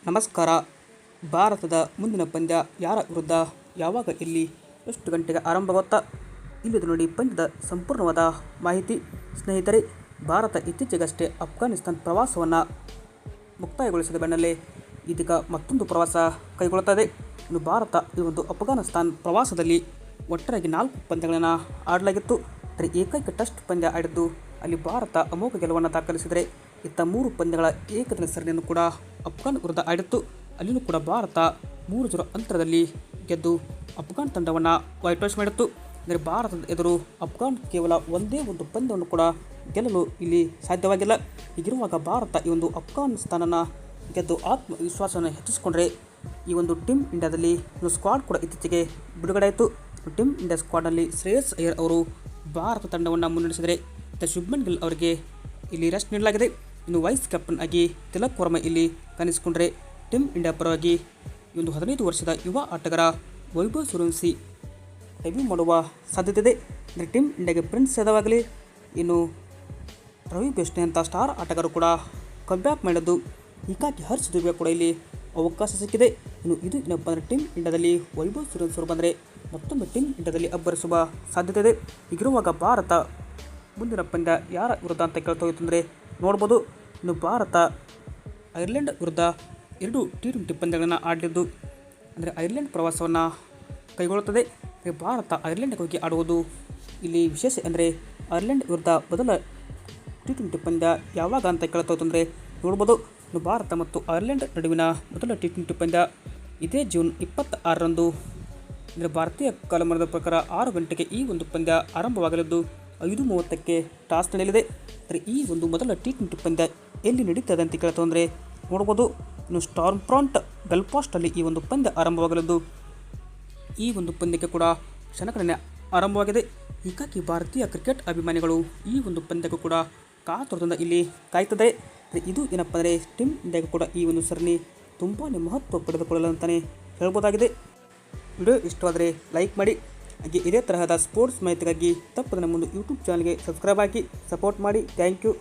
ನಮಸ್ಕಾರ. ಭಾರತದ ಮುಂದಿನ ಪಂದ್ಯ ಯಾರ ವಿರುದ್ಧ, ಯಾವಾಗ, ಎಲ್ಲಿ, ಎಷ್ಟು ಗಂಟೆಗೆ ಆರಂಭ ಗೊತ್ತಾ? ಇಲ್ಲಿದೆ ನೋಡಿ ಪಂದ್ಯದ ಸಂಪೂರ್ಣವಾದ ಮಾಹಿತಿ. ಸ್ನೇಹಿತರೆ, ಭಾರತ ಇತ್ತೀಚೆಗಷ್ಟೇ ಅಫ್ಘಾನಿಸ್ತಾನ್ ಪ್ರವಾಸವನ್ನು ಮುಕ್ತಾಯಗೊಳಿಸಿದ ಬೆನ್ನಲ್ಲೇ ಇದೀಗ ಮತ್ತೊಂದು ಪ್ರವಾಸ ಕೈಗೊಳ್ಳುತ್ತದೆ. ಇನ್ನು ಭಾರತ ಈ ಒಂದು ಅಫ್ಘಾನಿಸ್ತಾನ್ ಪ್ರವಾಸದಲ್ಲಿ ಒಟ್ಟಾರೆಯಾಗಿ 4 ಪಂದ್ಯಗಳನ್ನು ಆಡಲಾಗಿತ್ತು. ಆದರೆ ಏಕೈಕ ಟೆಸ್ಟ್ ಪಂದ್ಯ ಆಡಿದ್ದು ಅಲ್ಲಿ ಭಾರತ ಅಮೋಘ ಗೆಲುವನ್ನು ದಾಖಲಿಸಿದರೆ, ಇತ್ತ 3 ಪಂದ್ಯಗಳ ಏಕದಿನ ಸರಣಿಯನ್ನು ಕೂಡ ಅಫ್ಘಾನ್ ವಿರುದ್ಧ ಆಡಿತ್ತು. ಅಲ್ಲಿಯೂ ಕೂಡ ಭಾರತ 3-0 ಅಂತರದಲ್ಲಿ ಗೆದ್ದು ಅಫ್ಘಾನ್ ತಂಡವನ್ನು ವೈಟ್ ವಾಶ್ ಮಾಡಿತ್ತು. ಅಂದರೆ ಭಾರತದ ಎದುರು ಅಫ್ಘಾನ್ ಕೇವಲ ಒಂದೇ ಒಂದು ಪಂದ್ಯವನ್ನು ಕೂಡ ಗೆಲ್ಲಲು ಇಲ್ಲಿ ಸಾಧ್ಯವಾಗಿಲ್ಲ. ಹೀಗಿರುವಾಗ ಭಾರತ ಈ ಒಂದು ಅಫ್ಘಾನಿಸ್ತಾನನ ಗೆದ್ದು ಆತ್ಮವಿಶ್ವಾಸವನ್ನು ಹೆಚ್ಚಿಸಿಕೊಂಡ್ರೆ, ಈ ಒಂದು ಟೀಮ್ ಇಂಡಿಯಾದಲ್ಲಿ ಸ್ಕ್ವಾಡ್ ಕೂಡ ಇತ್ತೀಚೆಗೆ ಬಿಡುಗಡೆ ಆಯಿತು. ಟೀಮ್ ಇಂಡಿಯಾ ಸ್ಕ್ವಾಡ್ನಲ್ಲಿ ಶ್ರೇಯಸ್ ಅಯ್ಯರ್ ಅವರು ಭಾರತ ತಂಡವನ್ನು ಮುನ್ನಡೆಸಿದರೆ, ಶುಭ್ಮನ್ ಗಿಲ್ ಅವರಿಗೆ ಇಲ್ಲಿ ರೆಸ್ಟ್ ನೀಡಲಾಗಿದೆ. ಇನ್ನು ವೈಸ್ ಕ್ಯಾಪ್ಟನ್ ಆಗಿ ತಿಲಕ್ ವರ್ಮಾ ಇಲ್ಲಿ ಕಾಣಿಸಿಕೊಂಡರೆ, ಟೀಮ್ ಇಂಡಿಯಾ ಪರವಾಗಿ ಈ ಒಂದು 15 ವರ್ಷದ ಯುವ ಆಟಗಾರ ವೈಭವ್ ಸೂರ್ಯವಂಶಿ ಡೆಬ್ಯೂ ಮಾಡುವ ಸಾಧ್ಯತೆ ಇದೆ. ಅಂದರೆ ಟೀಮ್ ಇಂಡಿಯಾಗೆ ಪ್ರಿನ್ಸ್ ಯಾದವ್, ಇನ್ನು ರವಿ ಬಿಷ್ಣೋಯ್ ಅಂತ ಸ್ಟಾರ್ ಆಟಗಾರರು ಕೂಡ ಕಮ್ಬ್ಯಾಕ್ ಮಾಡಿದ್ದು, ಹೀಗಾಗಿ ಹರ್ಷ್ ದುಬೆ ಕೂಡ ಇಲ್ಲಿ ಅವಕಾಶ ಸಿಕ್ಕಿದೆ. ಇನ್ನು ಇದು ಏನಪ್ಪ ಅಂದರೆ ಟೀಮ್ ಇಂಡಿಯಾದಲ್ಲಿ ವೈಭವ್ ಸೂರ್ಯವಂಶಿ ಅವರು ಬಂದರೆ ಮತ್ತೊಮ್ಮೆ ಟೀಮ್ ಇಂಡಿಯಾದಲ್ಲಿ ಅಬ್ಬರಿಸುವ ಸಾಧ್ಯತೆ ಇದೆ. ಹೀಗಿರುವಾಗ ಭಾರತ ಮುಂದಿನ ಪಂದ್ಯ ಯಾರ ವಿರುದ್ಧ ಅಂತ ಕೇಳ್ತಾ ಹೋಯ್ತಂದರೆ ನೋಡ್ಬೋದು. ಇನ್ನು ಭಾರತ ಐರ್ಲೆಂಡ್ ವಿರುದ್ಧ 2 T20 ಪಂದ್ಯಗಳನ್ನು ಆಡಲಿದ್ದು, ಅಂದರೆ ಐರ್ಲೆಂಡ್ ಪ್ರವಾಸವನ್ನು ಕೈಗೊಳ್ಳುತ್ತದೆ. ಭಾರತ ಐರ್ಲೆಂಡ್ಗೆ ಹೋಗಿ ಆಡುವುದು ಇಲ್ಲಿ ವಿಶೇಷ. ಅಂದರೆ ಐರ್ಲೆಂಡ್ ವಿರುದ್ಧ ಮೊದಲ T20 ಪಂದ್ಯ ಯಾವಾಗ ಅಂತ ಕೇಳ್ತಾ ಹೋಯ್ತಂದರೆ ನೋಡ್ಬೋದು. ಇನ್ನು ಭಾರತ ಮತ್ತು ಐರ್ಲೆಂಡ್ ನಡುವಿನ ಮೊದಲ T20 ಪಂದ್ಯ ಇದೇ ಜೂನ್ 26ರಂದು, ಅಂದರೆ ಭಾರತೀಯ ಕಾಲಮಾನದ ಪ್ರಕಾರ 6 ಗಂಟೆಗೆ ಈ ಒಂದು ಪಂದ್ಯ ಆರಂಭವಾಗಲಿದ್ದು 5:30ಕ್ಕೆ ಟಾಸ್ ನಡೆಯಲಿದೆ. ಅಂದರೆ ಈ ಒಂದು ಮೊದಲ T20 ಪಂದ್ಯ ಎಲ್ಲಿ ನಡೀತದೆ ಅಂತ ಕೇಳ್ತಾ ಅಂದರೆ ನೋಡ್ಬೋದು. ಇನ್ನು ಸ್ಟಾರ್ಮ್ ಫ್ರಾಂಟ್ ಬೆಲ್ಫಾಸ್ಟಲ್ಲಿ ಈ ಒಂದು ಪಂದ್ಯ ಆರಂಭವಾಗಲಿದ್ದು, ಈ ಒಂದು ಪಂದ್ಯಕ್ಕೆ ಕೂಡ ಕ್ಷಣಗಣನೆ ಆರಂಭವಾಗಿದೆ. ಹೀಗಾಗಿ ಭಾರತೀಯ ಕ್ರಿಕೆಟ್ ಅಭಿಮಾನಿಗಳು ಈ ಒಂದು ಪಂದ್ಯಕ್ಕೂ ಕೂಡ ಕಾತುರದಿಂದ ಇಲ್ಲಿ ಕಾಯ್ತದೆ. ಇದು ಏನಪ್ಪ ಅಂದರೆ ಟೀಮ್ ಇಂಡಿಯಾಗೂ ಕೂಡ ಈ ಒಂದು ಸರಣಿ ತುಂಬಾ ಮಹತ್ವ ಪಡೆದುಕೊಳ್ಳಲು ಅಂತಲೇ ಹೇಳ್ಬೋದಾಗಿದೆ. ವಿಡಿಯೋ ಇಷ್ಟವಾದರೆ ಲೈಕ್ ಮಾಡಿ. ಹಾಗೆ ಇದೇ ತರಹದ ಸ್ಪೋರ್ಟ್ಸ್ ಮಾಹಿತಿಗಾಗಿ ತಪ್ಪದೆ ನಮ್ಮ ಒಂದು ಯೂಟ್ಯೂಬ್ ಚಾನಲ್ಗೆ ಸಬ್ಸ್ಕ್ರೈಬ್ ಆಗಿ ಸಪೋರ್ಟ್ ಮಾಡಿ. Thank you.